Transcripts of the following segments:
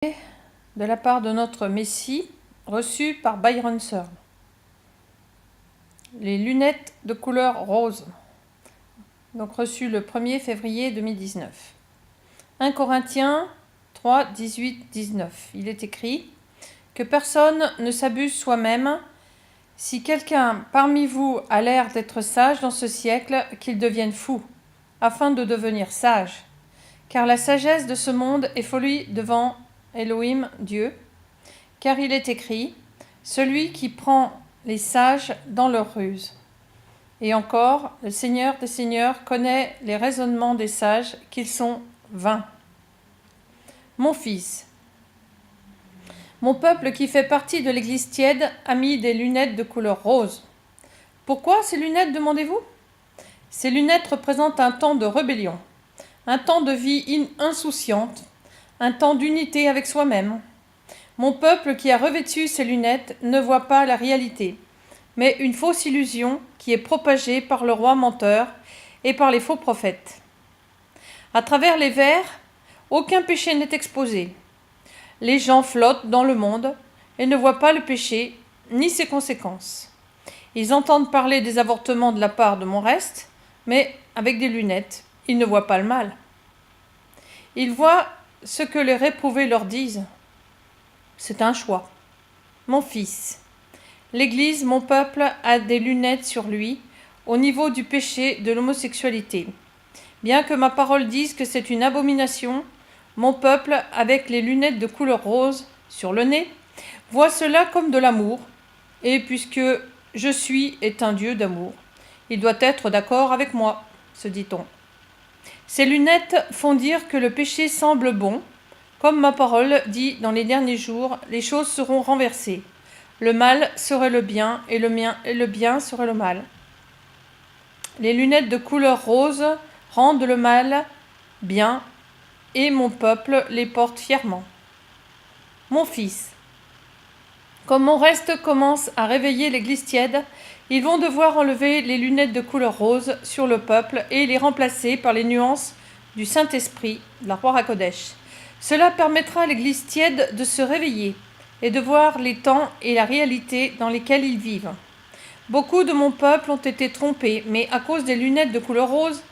De la part de notre Messie, reçu par Byron Searle. Les lunettes de couleur rose, donc reçu le 1er février 2019. 1 Corinthiens 3, 18, 19. Il est écrit que personne ne s'abuse soi-même. Si quelqu'un parmi vous a l'air d'être sage dans ce siècle, qu'il devienne fou, afin de devenir sage. Car la sagesse de ce monde est folie devant Elohim, Dieu, car il est écrit « Celui qui prend les sages dans leur ruse ». Et encore, le Seigneur des Seigneurs connaît les raisonnements des sages, qu'ils sont vains. Mon fils, mon peuple qui fait partie de l'Église tiède a mis des lunettes de couleur rose. Pourquoi ces lunettes, demandez-vous? Ces lunettes représentent un temps de rébellion, un temps de vie insouciante, un temps d'unité avec soi-même. Mon peuple qui a revêtu ces lunettes ne voit pas la réalité, mais une fausse illusion qui est propagée par le roi menteur et par les faux prophètes. À travers les verres, aucun péché n'est exposé. Les gens flottent dans le monde et ne voient pas le péché ni ses conséquences. Ils entendent parler des avortements de la part de mon reste, mais avec des lunettes, ils ne voient pas le mal. Ils voient ce que les réprouvés leur disent. C'est un choix. Mon fils, l'Église, mon peuple, a des lunettes sur lui au niveau du péché de l'homosexualité. Bien que ma parole dise que c'est une abomination, mon peuple, avec les lunettes de couleur rose sur le nez, voit cela comme de l'amour, et puisque je suis est un Dieu d'amour, il doit être d'accord avec moi, se dit-on. Ces lunettes font dire que le péché semble bon. Comme ma parole dit, dans les derniers jours, les choses seront renversées. Le mal serait le bien et le bien serait le mal. Les lunettes de couleur rose rendent le mal bien et mon peuple les porte fièrement. Mon fils, comme mon reste commence à réveiller l'Église tiède, ils vont devoir enlever les lunettes de couleur rose sur le peuple et les remplacer par les nuances du Saint-Esprit, de la Roi HaKodesh. Cela permettra à l'Église tiède de se réveiller et de voir les temps et la réalité dans lesquels ils vivent. Beaucoup de mon peuple ont été trompés, mais à cause des lunettes de couleur rose,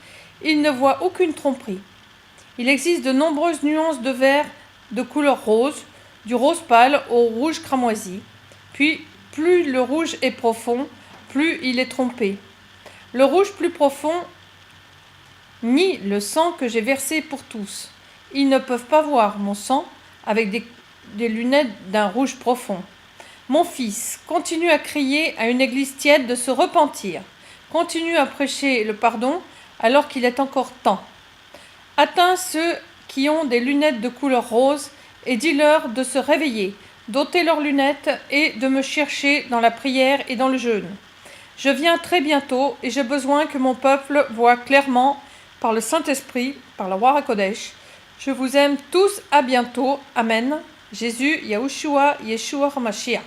ils ne voient aucune tromperie. Il existe de nombreuses nuances de vert de couleur rose, du rose pâle au rouge cramoisi. Puis, plus le rouge est profond, plus il est trompé. Le rouge plus profond nie le sang que j'ai versé pour tous. Ils ne peuvent pas voir mon sang avec des lunettes d'un rouge profond. Mon fils, continue à crier à une église tiède de se repentir. Continue à prêcher le pardon alors qu'il est encore temps. Atteins ceux qui ont des lunettes de couleur rose et dis-leur de se réveiller, d'ôter leurs lunettes et de me chercher dans la prière et dans le jeûne. Je viens très bientôt et j'ai besoin que mon peuple voie clairement par le Saint-Esprit, par le Roi HaKodesh. Je vous aime tous, à bientôt. Amen. Jésus, Yahushua, Yeshua HaMashiach.